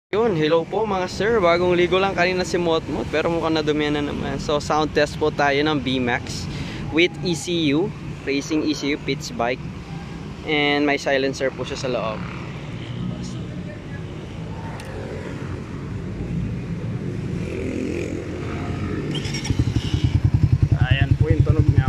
Yun, hello po mga sir. Bagong ligo lang kanina si Motmot pero mukhang nadumihan na naman. So sound test po tayo ng BMAX with ECU, racing ECU pitch bike. And may silencer po siya sa loob. Ayan po yung tunog niya.